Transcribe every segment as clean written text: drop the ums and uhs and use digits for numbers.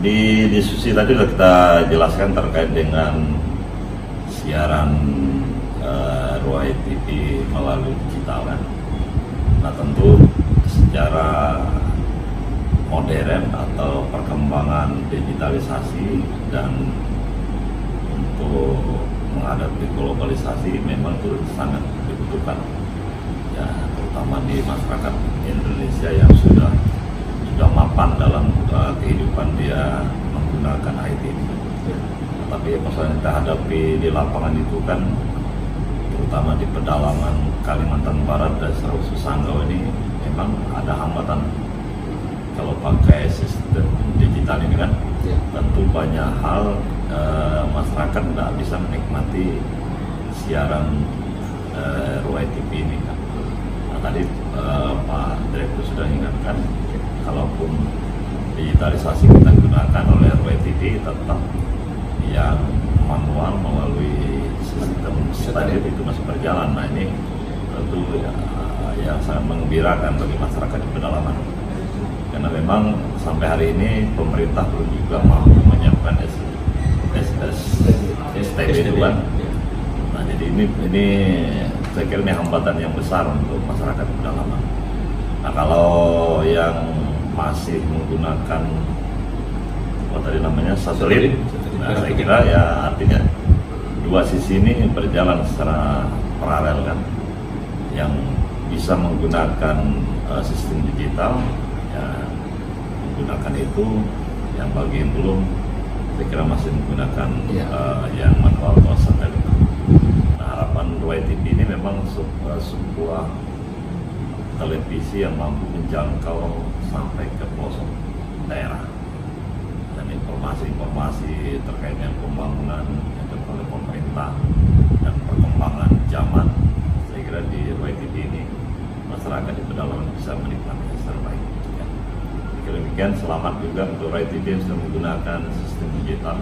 Di diskusi tadi sudah kita jelaskan terkait dengan siaran Ruwai TV melalui digital kan. Nah tentu secara modern atau perkembangan digitalisasi dan untuk menghadapi globalisasi memang itu sangat dibutuhkan ya, terutama di masyarakat Indonesia yang sudah mapan dalam kehidupan dia menggunakan IT ini. Tapi persoalan yang kita hadapi di lapangan itu kan, terutama di pedalaman Kalimantan Barat dan Sulawesi Sanggau ini memang ada hambatan. Kalau pakai sistem digital ini kan, tentu banyak hal masyarakat tidak bisa menikmati siaran Ruwai TV ini kan. Nah, tadi Pak Direktur sudah ingatkan, kalaupun digitalisasi kita gunakan oleh Ruwai TV tetap yang manual melalui sistem tadi itu masih berjalan. Nah ini tentu yang sangat mengembirakan bagi masyarakat di pedalaman, karena memang sampai hari ini pemerintah belum juga mampu menyiapkan STB itu kan. Nah jadi ini saya kira ini hambatan yang besar untuk masyarakat di pedalaman. Nah kalau yang masih menggunakan apa tadi namanya satelit, nah, saya kira ya artinya dua sisi ini berjalan secara paralel kan. Yang bisa menggunakan sistem digital ya menggunakan itu, yang bagian belum saya kira masih menggunakan yang manual atau satelit. Nah harapan Ruwai TV ini memang sebuah televisi yang mampu menjangkau sampai ke pelosok daerah, dan informasi-informasi terkait dengan pembangunan yang dilakukan oleh pemerintah dan perkembangan zaman, saya kira di Ruwai TV ini masyarakat di pedalaman bisa menikmati secara baik. Ya. Demikian selamat juga untuk Ruwai TV yang sudah menggunakan sistem digital,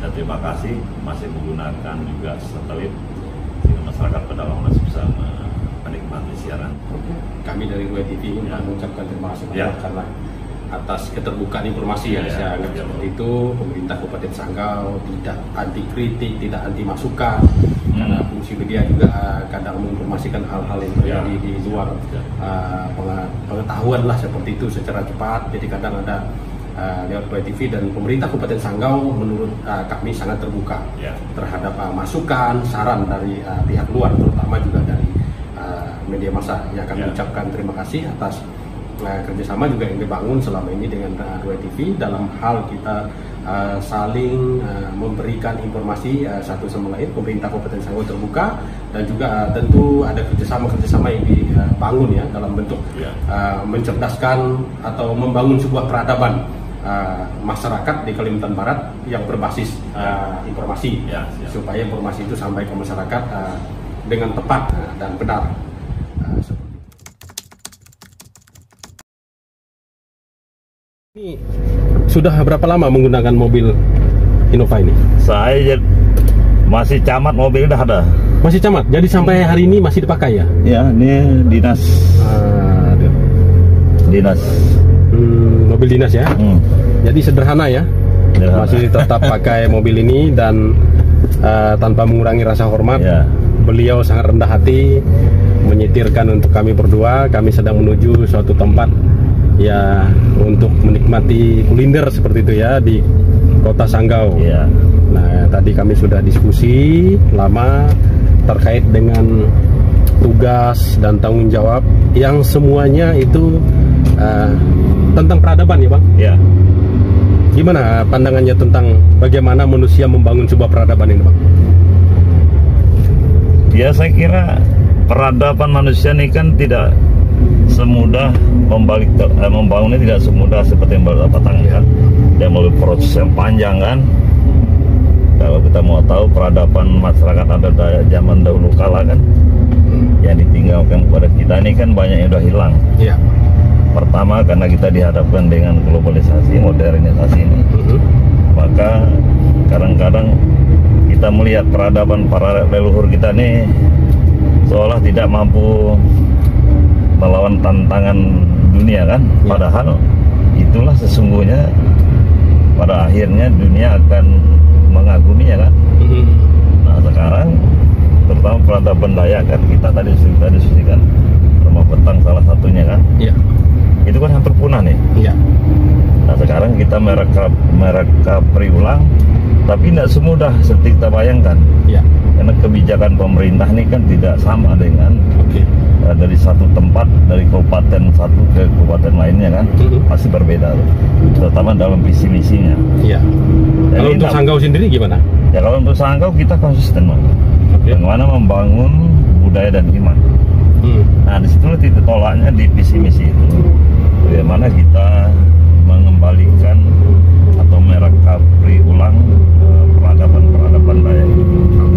dan terima kasih masih menggunakan juga satelit sehingga masyarakat pedalaman masih bisa menikmati siaran. Kami dari Ruwai TV ingin mengucapkan terima kasih karena atas keterbukaan informasi yang saya anggap seperti itu. Pemerintah Kabupaten Sanggau tidak anti kritik, tidak anti masukan, karena fungsi media juga kadang menginformasikan hal-hal yang terjadi di luar pengetahuan lah seperti itu secara cepat. Jadi kadang ada lewat Ruwai TV, dan pemerintah Kabupaten Sanggau menurut kami sangat terbuka terhadap masukan, saran dari pihak luar, terutama juga dari media massa. Yang akan mengucapkan terima kasih atas kerjasama juga yang dibangun selama ini dengan Ruwai TV dalam hal kita saling memberikan informasi satu sama lain. Pemerintah Kabupaten Sanggau terbuka, dan juga tentu ada kerjasama yang dibangun ya dalam bentuk mencerdaskan atau membangun sebuah peradaban masyarakat di Kalimantan Barat yang berbasis informasi, supaya informasi itu sampai ke masyarakat dengan tepat dan benar. Ini sudah berapa lama menggunakan mobil Innova ini? Saya masih camat, mobil udah ada. Masih camat, jadi sampai hari ini masih dipakai ya? Ya, ini dinas. Dinas. Mobil dinas ya? Jadi sederhana ya? Masih tetap pakai mobil ini, dan tanpa mengurangi rasa hormat. Beliau sangat rendah hati menyetirkan untuk kami berdua. Kami sedang menuju suatu tempat ya untuk menikmati kuliner seperti itu ya di Kota Sanggau. Nah tadi kami sudah diskusi lama terkait dengan tugas dan tanggung jawab yang semuanya itu tentang peradaban ya Bang. Gimana pandangannya tentang bagaimana manusia membangun sebuah peradaban ini Bang? Ya saya kira peradaban manusia ini kan tidak semudah membangunnya, tidak semudah seperti yang baru dapat tanggal. Dia melalui proses yang panjang kan. Kalau kita mau tahu peradaban masyarakat ada zaman dahulu kala kan, yang ditinggalkan kepada kita ini kan banyak yang udah hilang. Pertama karena kita dihadapkan dengan globalisasi, modernisasi ini, maka kadang-kadang kita melihat peradaban para leluhur kita ini seolah tidak mampu melawan tantangan dunia kan, padahal itulah sesungguhnya pada akhirnya dunia akan mengaguminya kan. Nah sekarang terutama peradaban Dayak kan, kita tadi diskusikan Rumah Betang salah satunya kan. Iya. Itu kan hampir punah nih. Iya. Nah sekarang kita merekapri ulang, tapi tidak semudah seperti kita bayangkan. Iya. Karena kebijakan pemerintah ini kan tidak sama dengan dari satu tempat, dari kabupaten satu ke kabupaten lainnya kan, pasti berbeda tuh. Terutama dalam visi misinya. Iya. Kalau untuk Sanggau sendiri gimana? Ya kalau untuk Sanggau kita konsisten, bagaimana membangun budaya dan iman. Nah disitulah titik tolaknya di visi misi itu. Bagaimana kita mengembalikan atau merekapri ulang peradaban Dayak itu.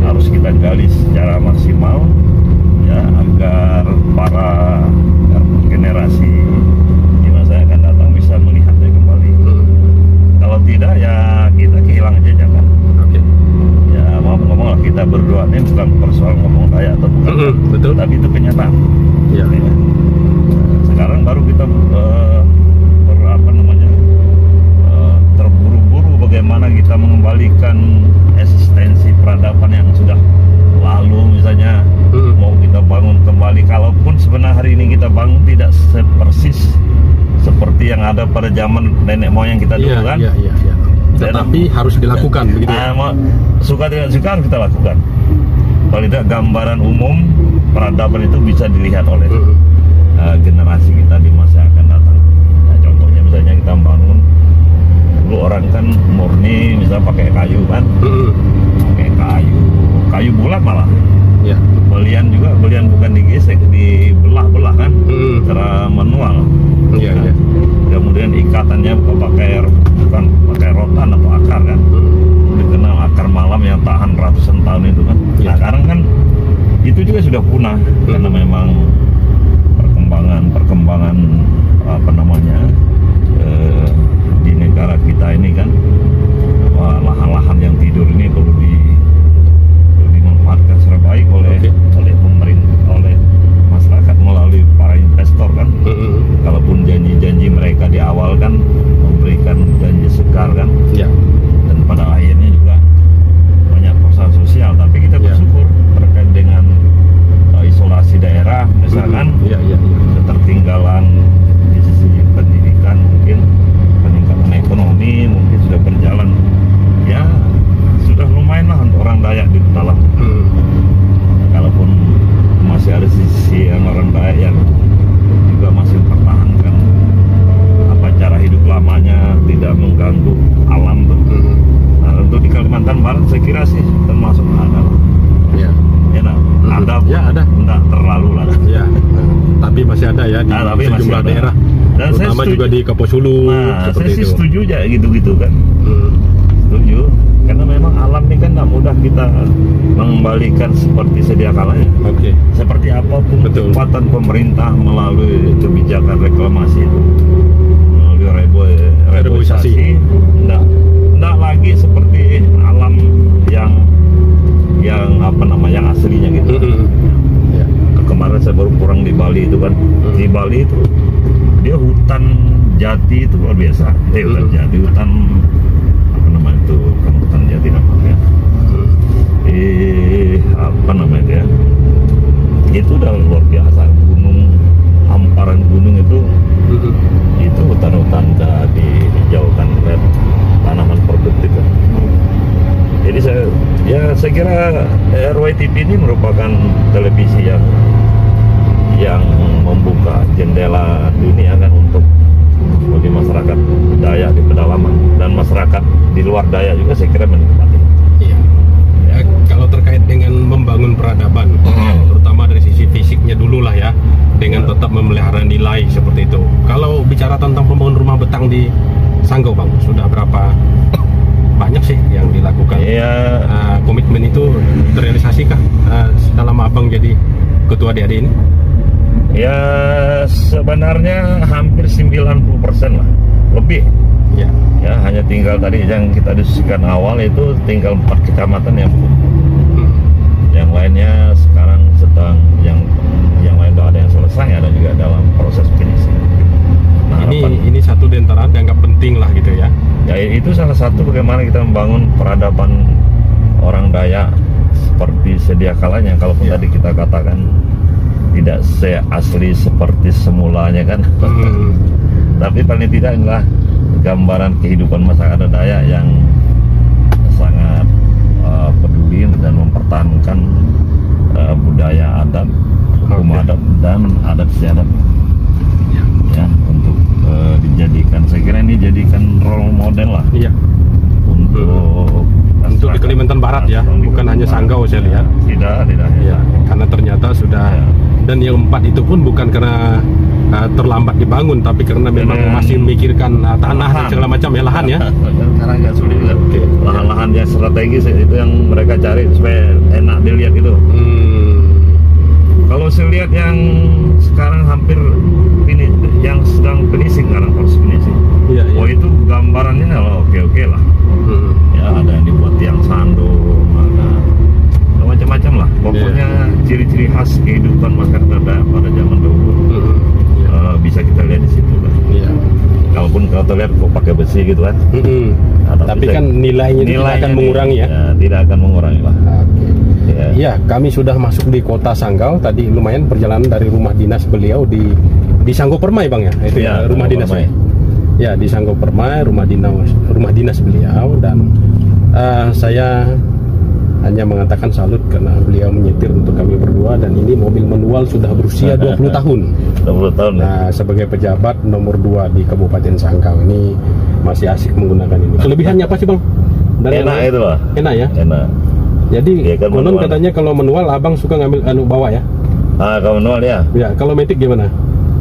Harus kita gali secara maksimal ya, agar para generasi di masa yang akan datang bisa melihatnya kembali. Kalau tidak ya kita kehilangan jejak kan. Ya maaf ngomong lah, kita berdua ini bukan persoalan ngomong Dayak atau bukan, betul, tapi itu kenyataan. Ya. Sekarang baru kita terburu-buru bagaimana kita mengembalikan eksistensi peradaban yang sudah lalu, misalnya mau kita bangun kembali, kalaupun sebenarnya hari ini kita bangun tidak persis seperti yang ada pada zaman nenek moyang kita dulu kan. Iya. Tetapi harus dilakukan begitu ya. Suka tidak suka harus kita lakukan. Kalau tidak, gambaran umum peradaban itu bisa dilihat oleh generasi kita di masa yang akan datang. Nah, contohnya misalnya kita bangun, dulu orang kan murni misalnya pakai kayu kan, pakai kayu bulat malah. Ya. Belian bukan digesek, dibelah-belah kan, secara manual. Iya. Kemudian ikatannya bukan pakai rotan atau akar kan, dikenal akar malam yang tahan ratusan tahun itu kan. Nah sekarang kan itu juga sudah punah karena memang perkembangan di negara kita ini kan, lahan-lahan yang tidur ini perlu dimanfaatkan secara baik oleh pemerintah, oleh masyarakat melalui para investor kan. Kalaupun janji-janji mereka di awal kan memberikan janji sekar kan, dan pada akhirnya juga banyak persoalan sosial, tapi kita bersyukur terkait dengan isolasi daerah misalkan, ketertinggalan di sisi pendidikan, mungkin peningkatan ekonomi mungkin sudah berjalan ya, sudah lumayan lah untuk orang Dayak di dalam. Kalaupun masih ada sisi yang orang Dayak yang juga masih mempertahankan cara hidup lamanya, tidak mengganggu alam tuh. Nah, untuk di Kalimantan Barat saya kira sih termasuk ada. Ada. Enggak terlalu lah. Ya. Tapi masih ada ya di sejumlah daerah. Dan terutama juga di Kaposulu. Nah, saya sih setuju aja gitu-gitu kan. Setuju. Karena memang alam ini kan tidak mudah kita mengembalikan seperti sedia kalanya. Seperti apapun kekuatan pemerintah melalui kebijakan reklamasi itu, melalui reboisasi, tidak lagi seperti alam yang aslinya gitu. Kemarin saya baru pulang di Bali itu kan, di Bali itu dia hutan jati itu luar biasa. Hutan jati namanya. Itu udah luar biasa. Hamparan gunung itu hutan-hutan jadi dijauhkan oleh tanaman produktif kan. Jadi saya kira RWTV ini merupakan televisi yang membuka jendela dunia kan untuk bagi masyarakat Dayak di pedalaman, dan masyarakat di luar Dayak juga saya kira menikmati. Iya. Kalau terkait dengan membangun peradaban, terutama dari sisi fisiknya dulu lah ya, dengan tetap memelihara nilai seperti itu. Kalau bicara tentang pembangunan rumah betang di Sanggau, Bang, sudah berapa banyak sih yang dilakukan? Komitmen itu terrealisasi kah selama Abang jadi ketua DAD ini? Ya sebenarnya hampir 90% lah, lebih. Ya hanya tinggal tadi yang kita diskusikan awal itu tinggal 4 kecamatan yang belum. Yang lainnya sekarang sedang yang lain sudah ada yang selesai, ada juga dalam proses penyisiran. Ini satu di antara dianggap penting lah gitu ya. Ya itu salah satu bagaimana kita membangun peradaban orang Dayak seperti sedia kalanya. Kalaupun tadi kita katakan tidak asli seperti semulanya kan. Tapi paling tidak inilah gambaran kehidupan masyarakat Dayak yang sangat peduli dan mempertahankan budaya adat, hukum adat dan adat istiadat ya, untuk dijadikan, saya kira ini jadikan role model lah untuk di Kalimantan Barat ya, bukan hanya Sanggau saya lihat. Tidak ya, karena ternyata sudah dan yang 4 itu pun bukan karena terlambat dibangun, tapi karena memang masih memikirkan tanah dan segala macam ya, lahan ya. Karena nggak sulit kan, lahan-lahan yang strategis itu yang mereka cari supaya enak dilihat gitu. Kalau saya lihat yang sekarang hampir yang sedang finishing sekarang, proses finishing. Oh itu gambarannya oke lah. Ya ada yang dibuat tiang sandung, ada macam-macam lah. Pokoknya ciri-ciri khas kehidupan masyarakat Dayak pada zaman dahulu bisa kita lihat di situ kan. Kalaupun kalau terlihat kok pakai besi gitu kan. Tapi kan nilainya tidak akan mengurangi ya. Tidak akan mengurangi lah. Ya, kami sudah masuk di kota Sanggau. Tadi lumayan perjalanan dari rumah dinas beliau di Sanggau Permai bang ya. Itu ya rumah dinas. Ya di Sanggau Permai, rumah dinas beliau, dan saya hanya mengatakan salut karena beliau menyetir untuk kami berdua, dan ini mobil manual sudah berusia 20 tahun. 20 tahun. Nah, sebagai pejabat nomor 2 di Kabupaten Sanggau ini masih asik menggunakan ini. Kelebihannya apa sih bang? Enak itu lah. Enak ya. Enak. Jadi konon katanya kalau manual abang suka ngambil bawa ya? Kalau manual ya. Ya, kalau matic gimana?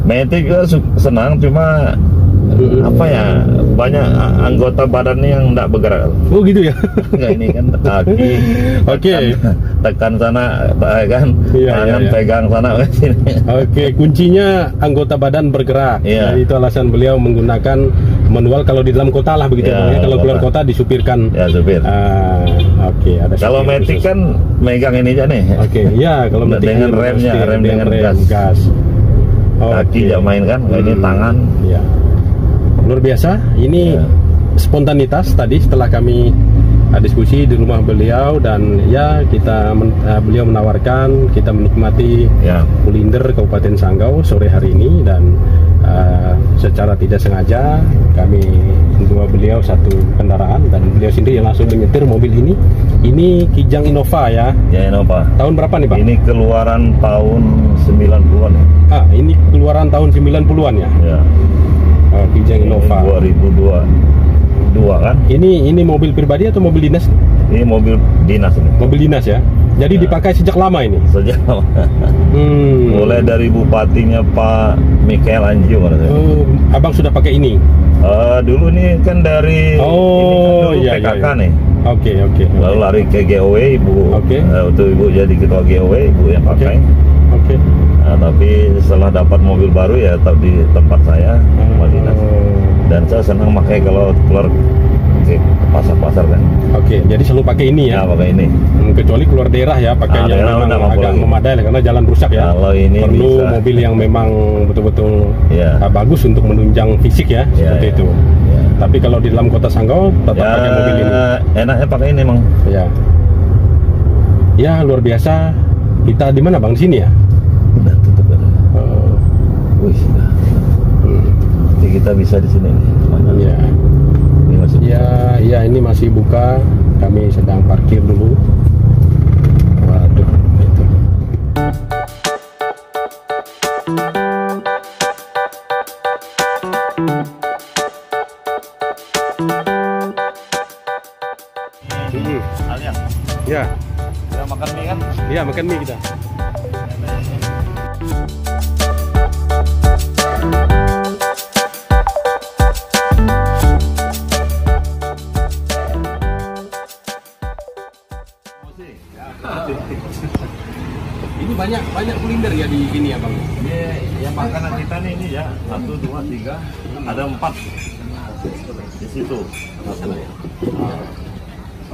Matic senang, cuma apa ya, banyak anggota badannya yang tidak bergerak. Oh gitu ya. Enggak, ini kan kaki. Tekan sana kan, tangan pegang sana ke sini. Kuncinya anggota badan bergerak. Jadi itu alasan beliau menggunakan manual kalau di dalam kota lah begitu ya. Kalau keluar kota disupirkan. Ya supir. Ada. Kalau matic kan megang ini aja nih. Kalau matic dengan remnya, rem dengan gas. Kaki tidak main kan, ini tangan. Luar biasa. Ini spontanitas tadi setelah kami diskusi di rumah beliau, dan beliau menawarkan kita menikmati kuliner Kabupaten Sanggau sore hari ini, dan secara tidak sengaja kami membawa beliau satu kendaraan, dan beliau sendiri yang langsung menyetir mobil ini. Ini Kijang Innova ya. Ya, Innova. Tahun berapa nih Pak? Ini keluaran tahun 90-an ya. Ini keluaran tahun 90-an ya. Kijang Innova 2002 kan. Ini mobil pribadi atau mobil dinas? Ini mobil dinas ini. Mobil dinas ya. Jadi dipakai sejak lama ini. Sejak lama. Mulai dari bupatinya Pak Mikael Anjio. Abang sudah pakai ini? Dulu ini kan dari PKK nih. Oke. Lalu lari ke GOW, ibu. Waktu ibu jadi ketua GOW, ibu yang pakai. Tapi setelah dapat mobil baru ya tetap di tempat saya, rumah dinas. Dan saya senang pakai kalau keluar ke pasar-pasar kan. Jadi selalu pakai ini ya? Pakai ini. Kecuali keluar daerah ya, pakai yang memang agak memadai karena jalan rusak ya. Kalau ini perlu mobil yang memang betul-betul bagus untuk menunjang fisik ya, seperti itu. Tapi kalau di dalam kota Sanggau tetap pakai mobil ini. Enaknya pakai ini emang. Ya luar biasa. Kita di mana bang? Di sini ya? Udah tutup kan. Jadi kita bisa di sini. Ini masih ini masih buka. Kami sedang parkir dulu. Waduh, itu. Alian. Kita makan mie kan? Iya, makan mie kita. Ini banyak kuliner ya di sini ya bang? Ya makanan kita nih ini ya 1, 2, 3, ada 4 di situ.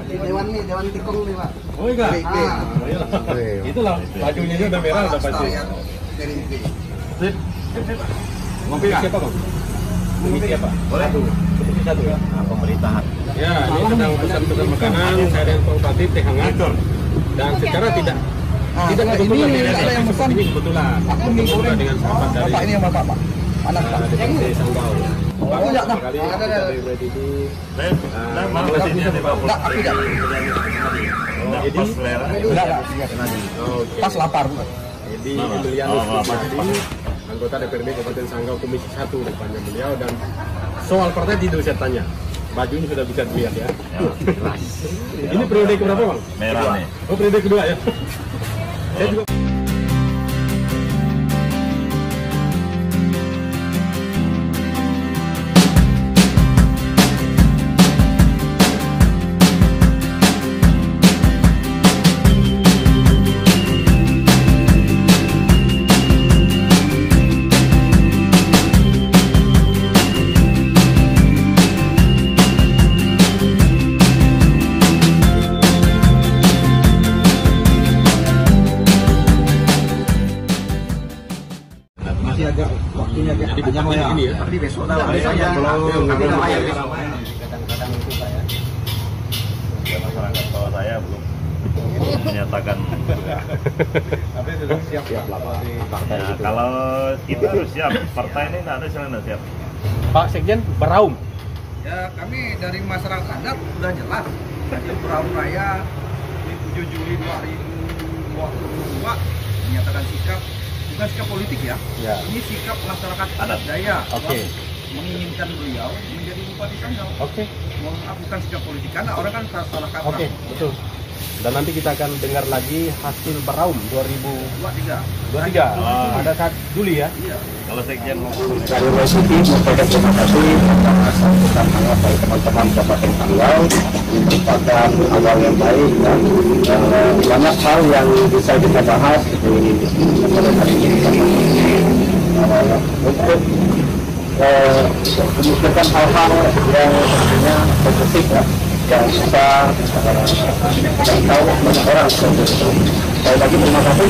Dewan tikung nih pak. Oh iya. Itulah bajunya udah merah udah pasti. Ngopi siapa bang? Komisi apa? Boleh. Komisi 1 ya? Nah, pemerintahan. Ya, ini sedang pesan-pesan makanan, saya ada yang Bupati teh hangat. Dan secara tidak kebetulan ini ada yang pesan. ini kebetulan. Aku mie goreng Dengan sahabat dari Bapak ini yang bapak Pak. Anak Pak. DPRD Sanggau. Aku enggak tahu. Kali Ada. dari WDD. Nah, mana mesinnya nih Pak? Enggak, aku enggak. Enggak pas selera. Enggak. Oke. Pas lapar. Jadi Emilianus Suciadi, anggota DPRD Kabupaten Sanggau Komisi 1 depannya beliau, dan soal partai tidak saya tanya. Bajunya sudah bisa dilihat ya. Ini periode keberapa Bang? Merah nih. Oh, periode kedua ya. Saya juga Masih agak waktunya agak panjang lah ya. ini ya. Tapi besok dah Hari saya belum ramai. kadang-kadang itu Pak ya. Ya, masyarakat bawah saya belum menyatakan. Tapi sudah siap lah Pak. Partai Ya, itu. kalau itu siap, partai ini nggak ada istilah nggak siap. Pak Sekjen beraum. Ya kami dari masyarakat adat sudah jelas. Hasil Perahu Raya 7 Juli 2022 menyatakan sikap, bukan sikap politik ya. Ya. Ini sikap masyarakat Adat. Daya. Oke. Menginginkan beliau menjadi Bupati Sanggau. Oke. Bukan sikap politik karena orang kan salah kaprah. Oke, betul. Dan nanti kita akan dengar lagi hasil beraum 2023. 23. Pada saat Juli ya. Iya. Kalau sekjen ngomong Dari Resiti menyampaikan terima kasih atas sambutan hangat dari teman-teman Kabupaten Sanggau. Ini merupakan awal yang baik dan banyak hal yang bisa kita bahas di hari ini untuk memikirkan hal-hal yang sebenarnya positif ya, yang bisa dan tahu banyak orang. Sekali lagi terima kasih.